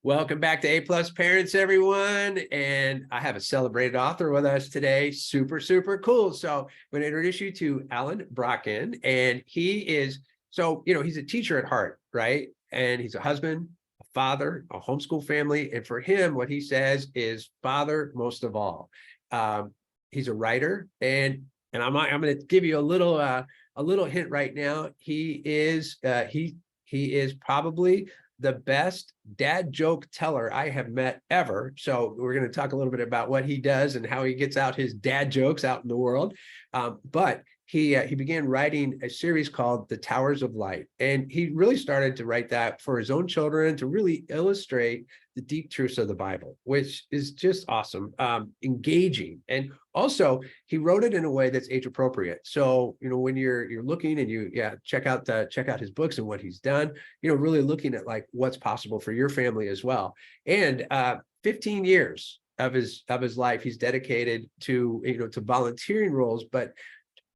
Welcome back to A Plus Parents, everyone. And I have a celebrated author with us today. Super, super cool. So I'm going to introduce you to Alan Brokken. And he is, he's a teacher at heart, right? And he's a husband, a father, a homeschool family. And for him, what he says is father most of all. He's a writer, and I'm going to give you a little hint right now. He is probably the best dad joke teller I have met ever. So we're going to talk a little bit about what he does and how he gets out his dad jokes out in the world. But he began writing a series called The Towers of Light. And he really started to write that for his own children to really illustrate the deep truths of the Bible, which is just awesome, engaging. And also he wrote it in a way that's age appropriate. So, when you're looking and you check out his books and what he's done, really looking at like what's possible for your family as well. And 15 years of his life he's dedicated to to volunteering roles, but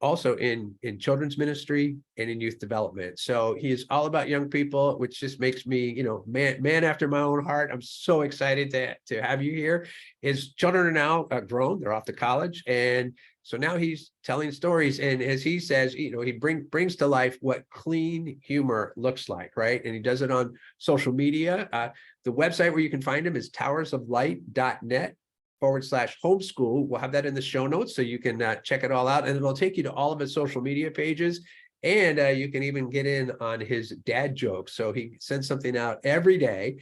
also in children's ministry and in youth development. So he is all about young people, which just makes me, man after my own heart. I'm so excited to have you here. His children are now grown; they're off to college, and so now he's telling stories. And as he says, he brings to life what clean humor looks like, right? And he does it on social media. The website where you can find him is towersoflight.net/homeschool. We'll have that in the show notes so you can check it all out, and it'll take you to all of his social media pages. And you can even get in on his dad jokes. So he sends something out every day.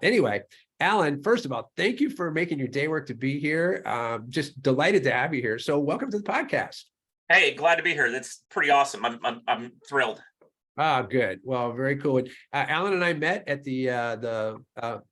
Anyway, Alan, first of all, thank you for making your day work to be here. Just delighted to have you here. So welcome to the podcast. Hey, glad to be here. That's pretty awesome. I'm thrilled. Good. Well, very cool. And, Alan and I met at the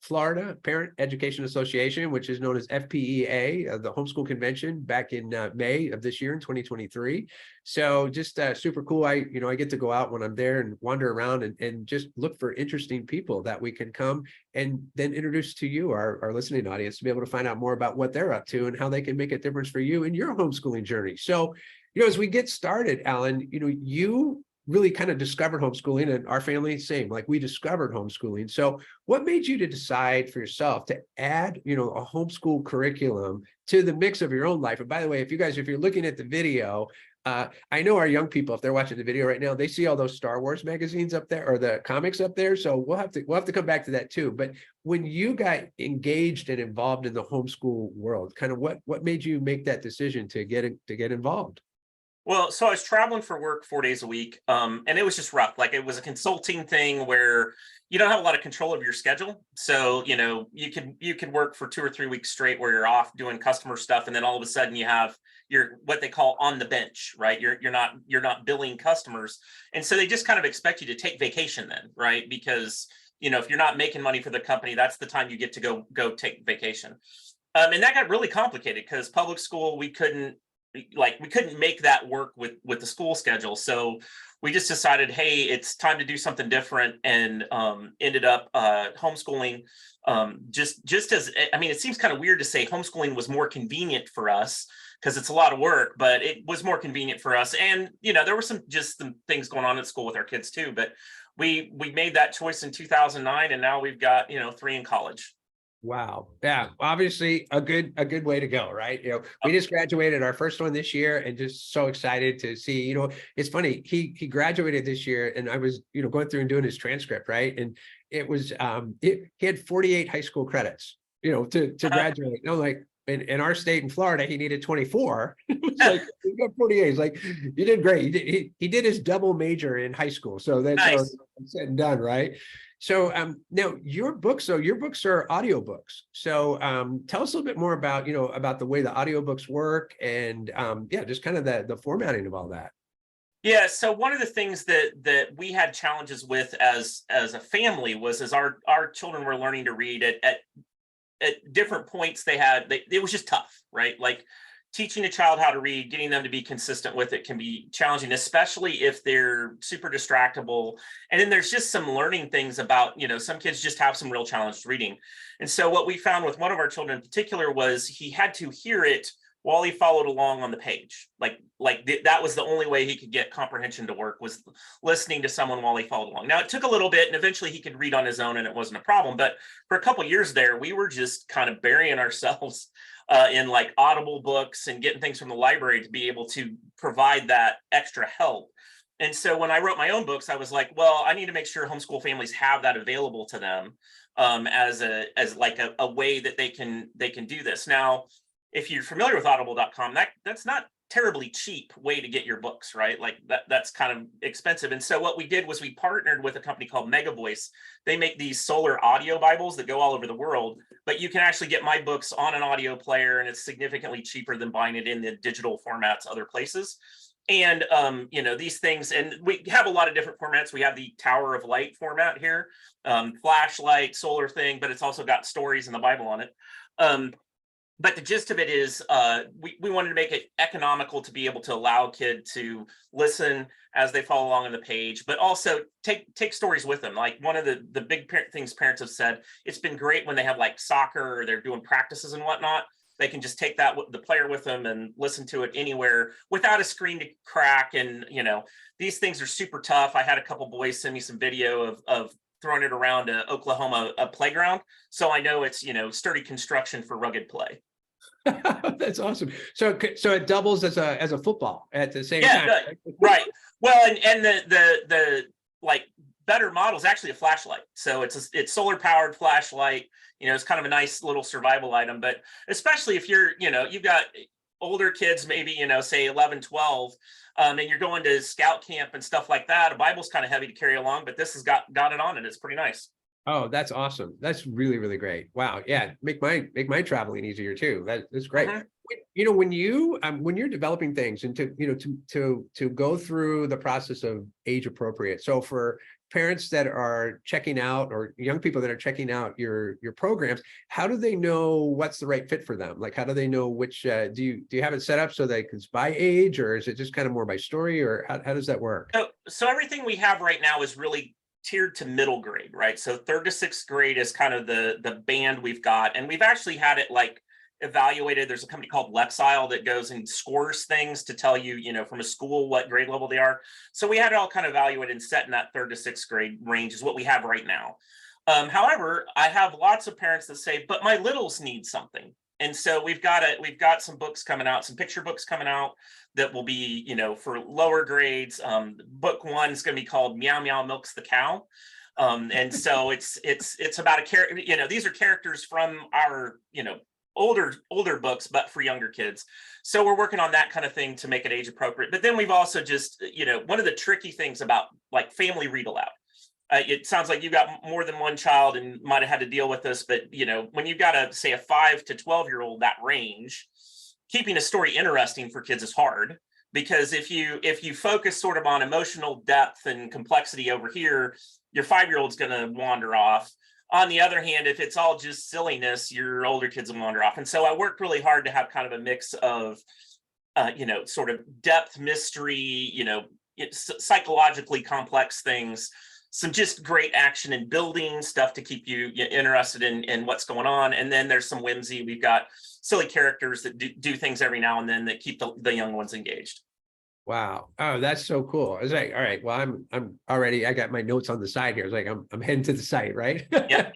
Florida Parent Education Association, which is known as FPEA, the homeschool convention, back in May of this year in 2023. So just super cool. I get to go out when I'm there and wander around and just look for interesting people that we can come and then introduce to you, our listening audience, to be able to find out more about what they're up to and how they can make a difference for you in your homeschooling journey. So, as we get started, Alan, you really kind of discovered homeschooling, and our family, same, like we discovered homeschooling. So what made you to decide for yourself to add, a homeschool curriculum to the mix of your own life? And by the way, if you're looking at the video, I know our young people, if they're watching the video right now, they see all those Star Wars magazines up there or the comics up there. So we'll have to come back to that too. But when you got engaged and involved in the homeschool world, kind of what made you make that decision to get involved? Well, so I was traveling for work 4 days a week, and it was just rough. Like, it was a consulting thing where you don't have a lot of control of your schedule. So, you could work for 2 or 3 weeks straight where you're off doing customer stuff, and then all of a sudden you have your what they call on the bench, right? You're not billing customers, and so they just kind of expect you to take vacation then, right? Because if you're not making money for the company, that's the time you get to go take vacation. And that got really complicated because public school, we couldn't make that work with the school schedule. So we just decided, hey, it's time to do something different, and ended up homeschooling. Just as, it seems kind of weird to say homeschooling was more convenient for us because it's a lot of work, but it was more convenient for us. And, there were some things going on at school with our kids too, but we made that choice in 2009, and now we've got, 3 in college. Wow. Yeah, obviously a good way to go, right? We just graduated our first one this year, and just so excited to see, it's funny, he graduated this year, and I was, going through and doing his transcript, right? And it was he had 48 high school credits, to graduate. Like in our state in Florida, he needed 24. It was like, you got 48. He's like, you did great. He did his double major in high school. So that's nice. How it's said and done, right? So now your books are audiobooks. So tell us a little bit more about, about the way the audiobooks work, and just kind of the formatting of all that. Yeah. So one of the things that we had challenges with as a family was as our children were learning to read at different points, it was just tough, right? Like, teaching a child how to read, getting them to be consistent with it can be challenging, especially if they're super distractible. And then there's just some learning things about, some kids just have some real challenge reading. And so what we found with one of our children in particular was he had to hear it Wally followed along on the page. That was the only way he could get comprehension to work, was listening to someone while he followed along. Now it took a little bit, and eventually he could read on his own, and it wasn't a problem. But for a couple of years there, we were just kind of burying ourselves in like Audible books and getting things from the library to be able to provide that extra help. And so when I wrote my own books, I was like, well, I need to make sure homeschool families have that available to them, as a way that they can do this. Now, if you're familiar with audible.com, that's not terribly cheap way to get your books, right? Like that's kind of expensive. And so what we did was we partnered with a company called Mega Voice. They make these solar audio Bibles that go all over the world, but you can actually get my books on an audio player, and it's significantly cheaper than buying it in the digital formats other places. And these things, and we have a lot of different formats. We have the Tower of Light format here, flashlight, solar thing, but it's also got stories in the Bible on it. But the gist of it is, we wanted to make it economical to be able to allow a kid to listen as they follow along on the page, but also take stories with them. Like one of the big things parents have said, it's been great when they have like soccer or they're doing practices and whatnot. They can just take the player with them and listen to it anywhere without a screen to crack. And these things are super tough. I had a couple boys send me some video of throwing it around Oklahoma playground, so I know it's sturdy construction for rugged play. That's awesome. So it doubles as a football at the same time. Right. Well, and the like better model is actually a flashlight. So it's solar powered flashlight. It's kind of a nice little survival item, but especially if you've got older kids, maybe, say 11, 12, and you're going to scout camp and stuff like that. A Bible's kind of heavy to carry along, but this has got it on, and it's pretty nice. Oh, that's awesome. That's really, really great. Wow. Yeah. Make my traveling easier too. That's great. Mm-hmm. When you're developing things and to go through the process of age appropriate. So for parents that are checking out, or young people that are checking out your programs, how do they know what's the right fit for them? Like, how do they know which, do you have it set up so that it's by age, or is it just kind of more by story, or how does that work? So everything we have right now is really tiered to middle grade, right? So 3rd to 6th grade is kind of the band we've got, and we've actually had it like evaluated. There's a company called Lexile that goes and scores things to tell you, from a school what grade level they are. So we had it all kind of evaluated and set in that 3rd to 6th grade range is what we have right now. However, I have lots of parents that say, but my littles need something. And so we've got some books coming out, some picture books coming out that will be, for lower grades. Book 1 is going to be called Meow Meow Milks the Cow. And so it's about a character, these are characters from our, older books, but for younger kids. So we're working on that kind of thing to make it age appropriate. But then we've also just, one of the tricky things about like family read aloud. It sounds like you've got more than one child and might have had to deal with this, but when you've got say a 5 to 12-year-old, that range, keeping a story interesting for kids is hard, because if you focus sort of on emotional depth and complexity over here, your 5-year-old's going to wander off. On the other hand, if it's all just silliness, your older kids will wander off. And so I worked really hard to have kind of a mix of, sort of depth, mystery, psychologically complex things, some just great action and building stuff to keep you interested in what's going on. And then there's some whimsy. We've got silly characters that do things every now and then that keep the young ones engaged. Wow. Oh, that's so cool. I was like, all right, well, I'm already, I got my notes on the side here. It's like, I'm heading to the site, right? Yeah.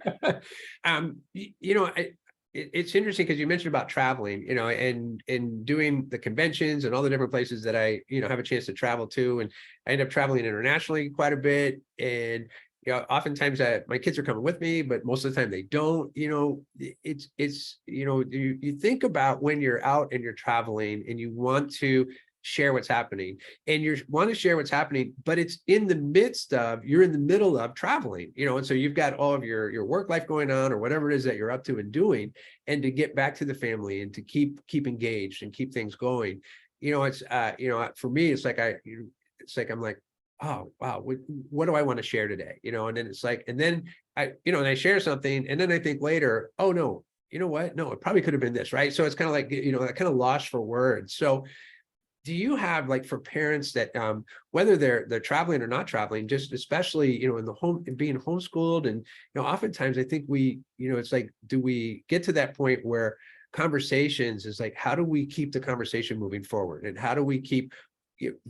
It's interesting because you mentioned about traveling, and doing the conventions and all the different places that I, have a chance to travel to. And I end up traveling internationally quite a bit. And, oftentimes my kids are coming with me, but most of the time they don't. It's you think about when you're out and you're traveling and you want to share what's happening, and you want to share what's happening, but it's in the midst of, you're in the middle of traveling, and so you've got all of your work life going on, or whatever it is that you're up to and doing, and to get back to the family and to keep engaged and keep things going. It's for me, it's like I'm like, oh wow, what do I want to share today? And then it's like, and then and I share something, and then I think later, oh no, you know what, no, it probably could have been this, right? So it's kind of like, I kind of lost for words. So do you have, like, for parents that whether they're traveling or not traveling, just especially in the home, being homeschooled, and oftentimes I think we it's like, do we get to that point where conversations is like, how do we keep the conversation moving forward? And how do we keep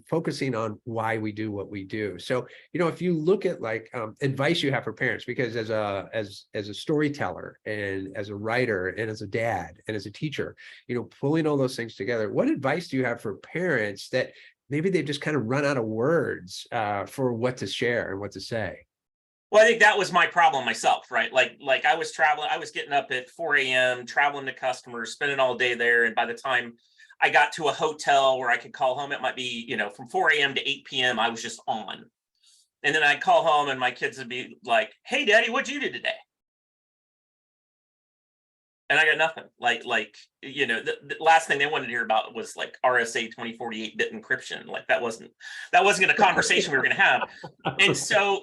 focusing on why we do what we do? So, if you look at like advice you have for parents, because as a storyteller and as a writer and as a dad and as a teacher, pulling all those things together, what advice do you have for parents that maybe they've just kind of run out of words for what to share and what to say? Well, I think that was my problem myself, right? Like I was traveling, I was getting up at 4 a.m., traveling to customers, spending all day there. And by the time I got to a hotel where I could call home, it might be, from 4 a.m. to 8 p.m., I was just on. And then I'd call home and my kids would be like, "Hey, Daddy, what'd you do today?" And I got nothing. The last thing they wanted to hear about was like RSA 2048 bit encryption. Like that wasn't a conversation we were going to have. And so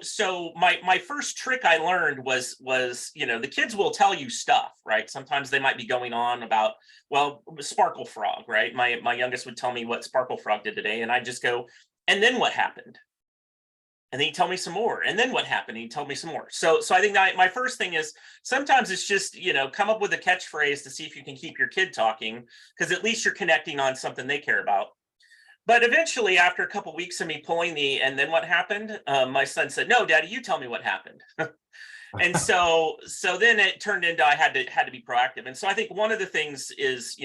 my first trick I learned was the kids will tell you stuff, right? Sometimes they might be going on about, well, Sparkle Frog, right? My youngest would tell me what Sparkle Frog did today, and I just go, "And then what happened?" And then he'd tell me some more. And then what happened? He'd tell me some more. So I think that my first thing is sometimes it's just, come up with a catchphrase to see if you can keep your kid talking, because at least you're connecting on something they care about. But eventually, after a couple of weeks of me pulling "and then what happened?" My son said, "No, Daddy, you tell me what happened." And so then it turned into I had to be proactive. And so I think one of the things is,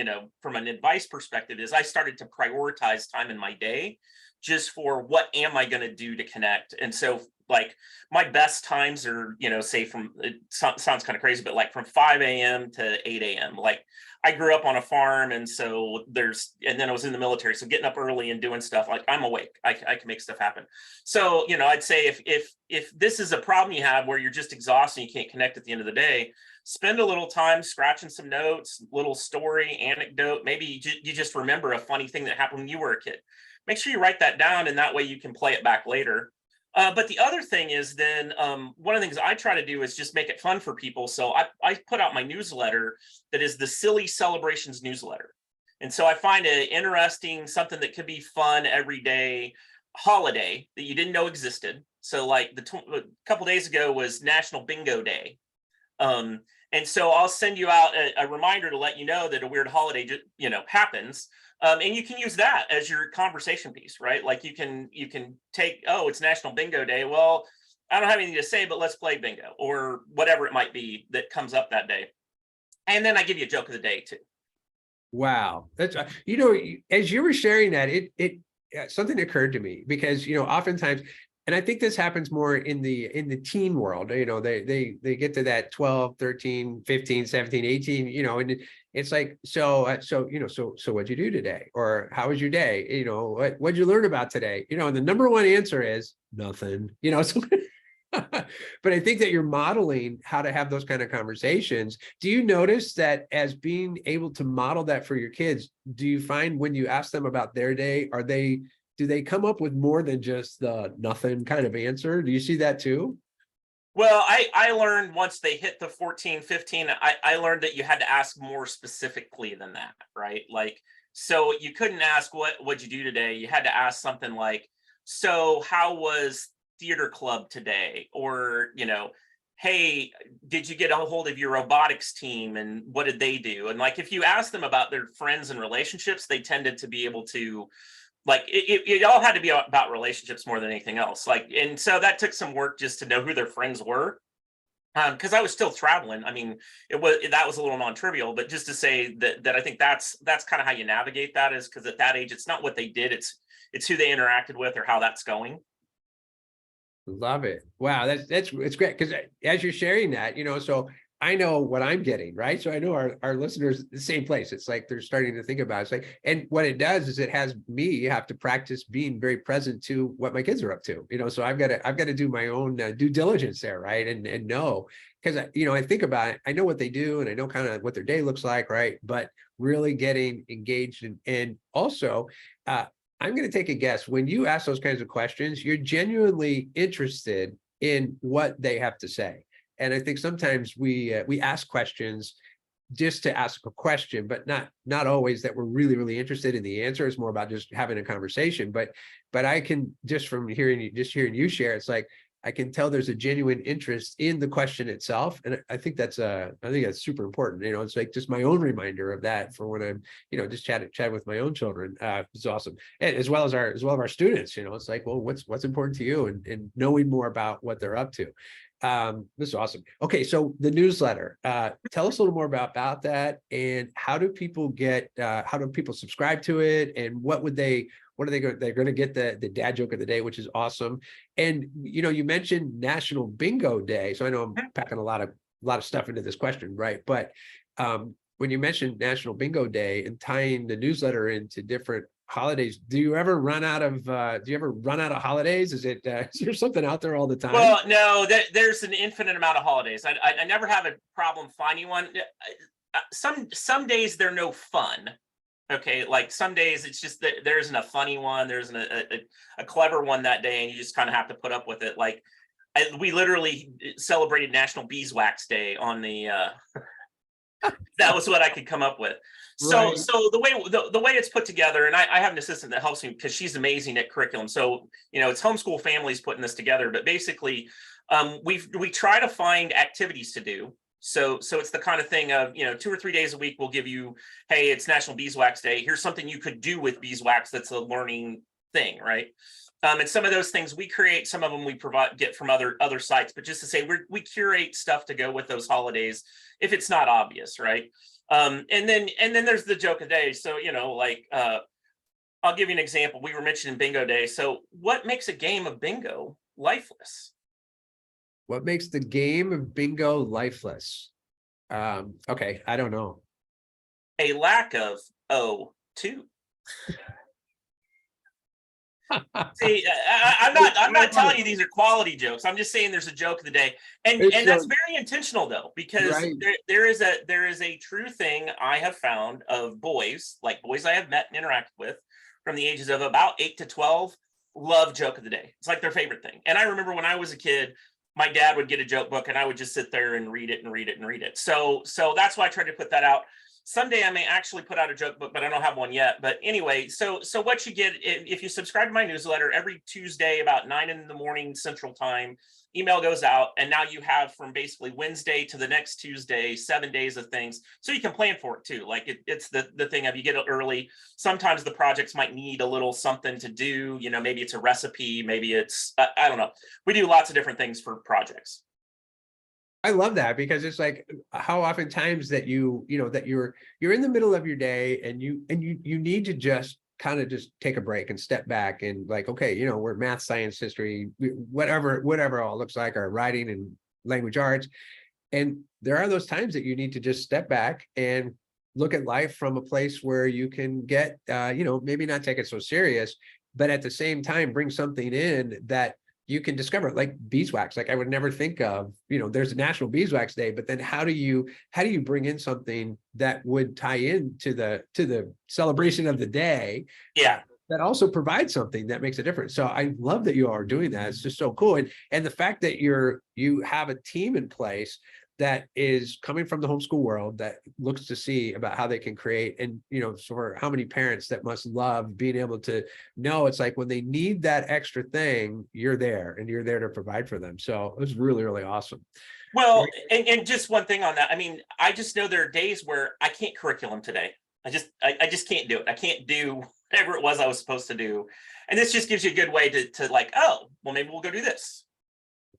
from an advice perspective, is I started to prioritize time in my day just for what am I going to do to connect. And so like my best times are, say it sounds kind of crazy, but like from 5 a.m. to 8 a.m. Like I grew up on a farm. And so and then I was in the military. So getting up early and doing stuff, like I'm awake, I can make stuff happen. So, I'd say if this is a problem you have where you're just exhausted and you can't connect at the end of the day, spend a little time scratching some notes, little story, anecdote. Maybe you just remember a funny thing that happened when you were a kid. Make sure you write that down, and that way you can play it back later. But the other thing is then one of the things I try to do is just make it fun for people. So I put out my newsletter that is the Silly Celebrations newsletter. And so I find it interesting, something that could be fun every day holiday that you didn't know existed. So like a couple days ago was National Bingo Day. And so I'll send you out a reminder to let you know that a weird holiday, happens. And you can use that as your conversation piece, right? Like you can take, "Oh, it's National Bingo Day. Well, I don't have anything to say, but let's play bingo," or whatever it might be that comes up that day. And then I give you a joke of the day too. Wow. That's, as you were sharing that, it something occurred to me, because, oftentimes, and I think this happens more in the teen world, they get to that 12, 13, 15, 17, 18, and it's like, so what'd you do today? Or how was your day? What'd you learn about today? And the number one answer is nothing, so but I think that you're modeling how to have those kind of conversations. Do you notice that as being able to model that for your kids, do you find when you ask them about their day, do they come up with more than just the nothing kind of answer? Do you see that too? Well, I learned once they hit the 14, 15, I learned that you had to ask more specifically than that, right? Like, so you couldn't ask what'd you do today? You had to ask something like, "So how was theater club today?" Or, "Hey, did you get a hold of your robotics team and what did they do?" And like, if you ask them about their friends and relationships, they tended to be able to, like, it all had to be about relationships more than anything else. Like, and so that took some work just to know who their friends were. Because I was still traveling. I mean, that was a little non-trivial, but just to say that I think that's kind of how you navigate that, is because at that age, it's not what they did, it's who they interacted with or how that's going. Love it. Wow, it's great, because as you're sharing that, so I know what I'm getting, right? So I know our listeners the same place. It's like they're starting to think about it. It's like, and what it does is it has me have to practice being very present to what my kids are up to. So I've got to do my own due diligence there, right? And know, because I think about it, I know what they do, and I know kind of what their day looks like, right? But really getting engaged, and also, I'm going to take a guess. When you ask those kinds of questions, you're genuinely interested in what they have to say. And I think sometimes we ask questions just to ask a question, but not always that we're really, really interested in the answer. It's more about just having a conversation. But I can, just from hearing you share, it's like, I can tell there's a genuine interest in the question itself. And I think that's super important. It's like just my own reminder of that for when I'm, just chat with my own children. It's awesome. And as well as our students, it's like, well, what's important to you, and knowing more about what they're up to. This is awesome. Okay, so the newsletter, tell us a little more about that, and how do people subscribe to it, and what are they going? They're going to get the dad joke of the day, which is awesome. And you mentioned National Bingo Day, so I know I'm packing a lot of stuff into this question, right? But when you mentioned National Bingo Day and tying the newsletter into different holidays, do you ever run out of holidays? Is there something out there all the time? Well, no, there's an infinite amount of holidays. I never have a problem finding one. Some days they're no fun. Okay, like some days it's just that there isn't a funny one, there isn't a clever one that day, and you just kind of have to put up with it. Like we literally celebrated National Beeswax Day on the that was what I could come up with. So Right. so the way it's put together, and I have an assistant that helps me because she's amazing at curriculum. So it's homeschool families putting this together, but basically we try to find activities to do. So it's the kind of thing of 2 or 3 days a week we'll give you, hey, it's National Beeswax Day, here's something you could do with beeswax that's a learning thing, right? And some of those things we create, some of them we get from other sites, but just to say we curate stuff to go with those holidays if it's not obvious, right? And then there's the joke of the day. So I'll give you an example. We were mentioning Bingo Day. So what makes a game of bingo lifeless? What makes the game of bingo lifeless? Okay, I don't know. A lack of O2. See, I'm not telling you these are quality jokes. I'm just saying there's a joke of the day, and that's very intentional though, because right. there is a true thing I have found of boys I have met and interacted with from the ages of about 8 to 12 love joke of the day. It's like their favorite thing. And I remember when I was a kid, my dad would get a joke book and I would just sit there and read it and read it and read it. So that's why I tried to put that out. Someday I may actually put out a joke book, but I don't have one yet. But anyway, so what you get, if you subscribe to my newsletter, every Tuesday about 9 in the morning Central Time, email goes out, and now you have from basically Wednesday to the next Tuesday, 7 days of things. So you can plan for it too. Like it's the thing of you get it early. Sometimes the projects might need a little something to do. Maybe it's a recipe, maybe it's, I don't know. We do lots of different things for projects. I love that, because it's like how oftentimes that that you're in the middle of your day and you need to just kind of just take a break and step back and like, okay, we're math, science, history, whatever it all looks like, or writing and language arts. And there are those times that you need to just step back and look at life from a place where you can get, maybe not take it so serious, but at the same time, bring something in that you can discover, like beeswax. Like I would never think of, there's a National Beeswax Day, but then how do you bring in something that would tie in to the celebration of the day? Yeah. That also provides something that makes a difference. So I love that you are doing that. It's just so cool. And the fact that you have a team in place that is coming from the homeschool world that looks to see about how they can create, and for how many parents that must love being able to know it's like when they need that extra thing, you're there and you're there to provide for them. So it was really, really awesome. Well, and just one thing on that. I mean, I just know there are days where I can't curriculum today. I just can't do it. I can't do whatever it was I was supposed to do. And this just gives you a good way to like, oh, well, maybe we'll go do this.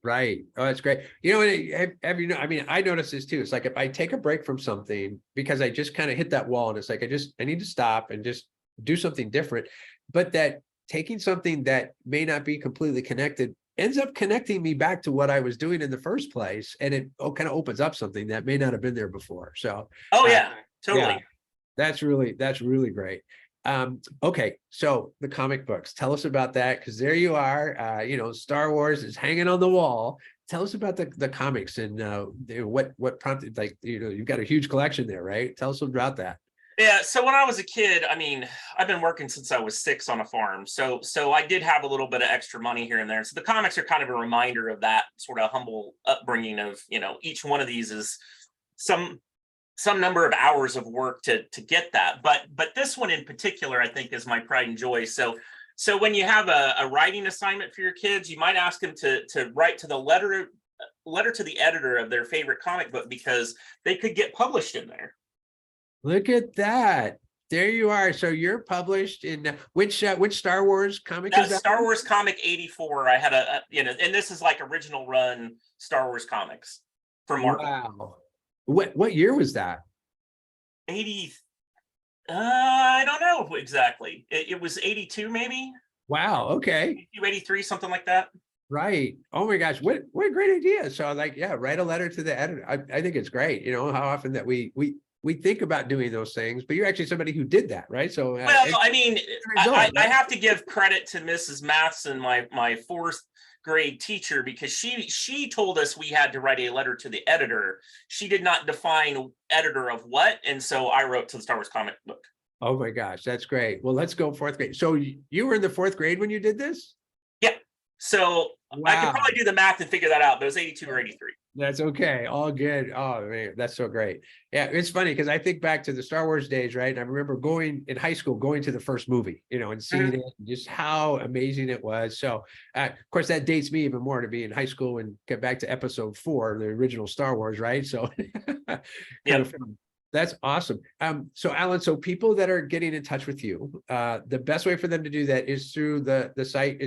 Right. Oh, that's great. I mean, I notice this too. It's like if I take a break from something because I just kind of hit that wall, and it's like I need to stop and just do something different. But that taking something that may not be completely connected ends up connecting me back to what I was doing in the first place, and it kind of opens up something that may not have been there before. So, yeah, totally. Yeah, that's really great. Okay, so the comic books, tell us about that, because there you are, Star Wars is hanging on the wall. Tell us about the comics and what prompted, like, you've got a huge collection there, right? Tell us about that. Yeah, so when I was a kid, I mean, I've been working since I was 6 on a farm. So I did have a little bit of extra money here and there. So the comics are kind of a reminder of that sort of humble upbringing of, each one of these is some number of hours of work to get that. But this one in particular, I think, is my pride and joy. So So when you have a writing assignment for your kids, you might ask them to write to the letter to the editor of their favorite comic book, because they could get published in there. Look at that. There you are. So you're published in which Star Wars comic is that? Star Wars comic 84. I had and this is like original run Star Wars comics for Marvel. Wow. What year was that? 80. I don't know exactly. It was 82, maybe. Wow. Okay. 83, something like that. Right. Oh my gosh. What a great idea. So like, yeah, write a letter to the editor. I think it's great. You know, how often that we think about doing those things, but you're actually somebody who did that, right? So well, I mean, I have to give credit to Mrs. Matheson, my fourth grade teacher, because she told us we had to write a letter to the editor. She did not define editor of what, and so I wrote to the Star Wars comic book. Oh my gosh, that's great. Well, let's go fourth grade. So you were in the fourth grade when you did this? Yeah. So wow. I could probably do the math and figure that out, but it was 82 or 83. That's okay. All good. Oh man, that's so great. Yeah, it's funny because I think back to the Star Wars days, right? And I remember going in high school, going to the first movie, you know, and seeing it, and just how amazing it was. So, of course, that dates me even more to be in high school and get back to episode 4, the original Star Wars, right? So, yeah. That's awesome. So Alan, so people that are getting in touch with you, the best way for them to do that is through the site.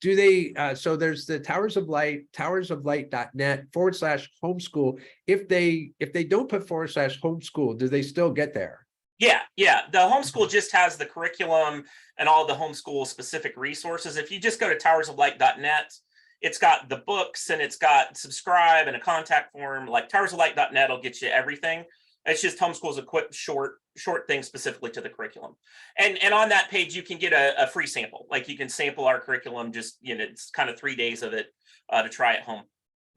Do they, so there's the Towers of Light, towersoflight.net/homeschool. If they don't put /homeschool, do they still get there? Yeah. The homeschool just has the curriculum and all the homeschool specific resources. If you just go to towersoflight.net, it's got the books and it's got subscribe and a contact form. Like towersoflight.net will get you everything. It's just homeschool's a quick short thing specifically to the curriculum. And on that page, you can get a free sample. Like you can sample our curriculum, just, you know, it's kind of 3 days of it to try at home.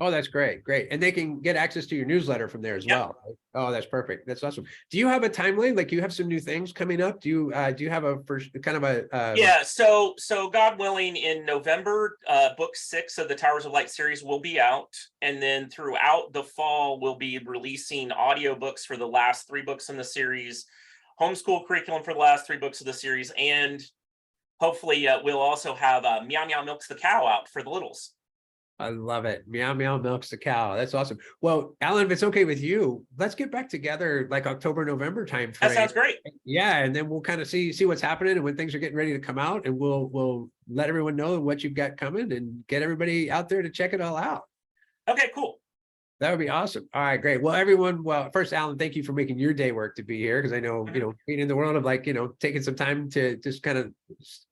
Oh, that's great. And they can get access to your newsletter from there as well. Right? Oh, that's perfect. That's awesome. Do you have a timeline? Like you have some new things coming up? Do you have a first kind of a yeah, so God willing, in November, book 6 of the Towers of Light series will be out. And then throughout the fall, we'll be releasing audiobooks for the last 3 books in the series, homeschool curriculum for the last 3 books of the series, and hopefully we'll also have Meow Meow Milks the Cow out for the littles. I love it. Meow Meow Milks the Cow. That's awesome. Well, Alan, if it's okay with you, let's get back together like October, November time frame. That sounds great. Yeah, and then we'll kind of see what's happening and when things are getting ready to come out, and we'll let everyone know what you've got coming and get everybody out there to check it all out. Okay, cool. That would be awesome. All right, great. Well, everyone, first, Alan, thank you for making your day work to be here, because I know, you know, being in the world of like, you know, taking some time to just kind of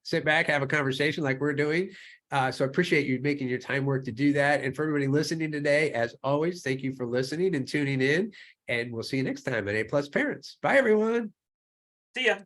sit back, have a conversation like we're doing. So I appreciate you making your time work to do that. And for everybody listening today, as always, thank you for listening and tuning in. And we'll see you next time at A+ Parents. Bye, everyone. See ya.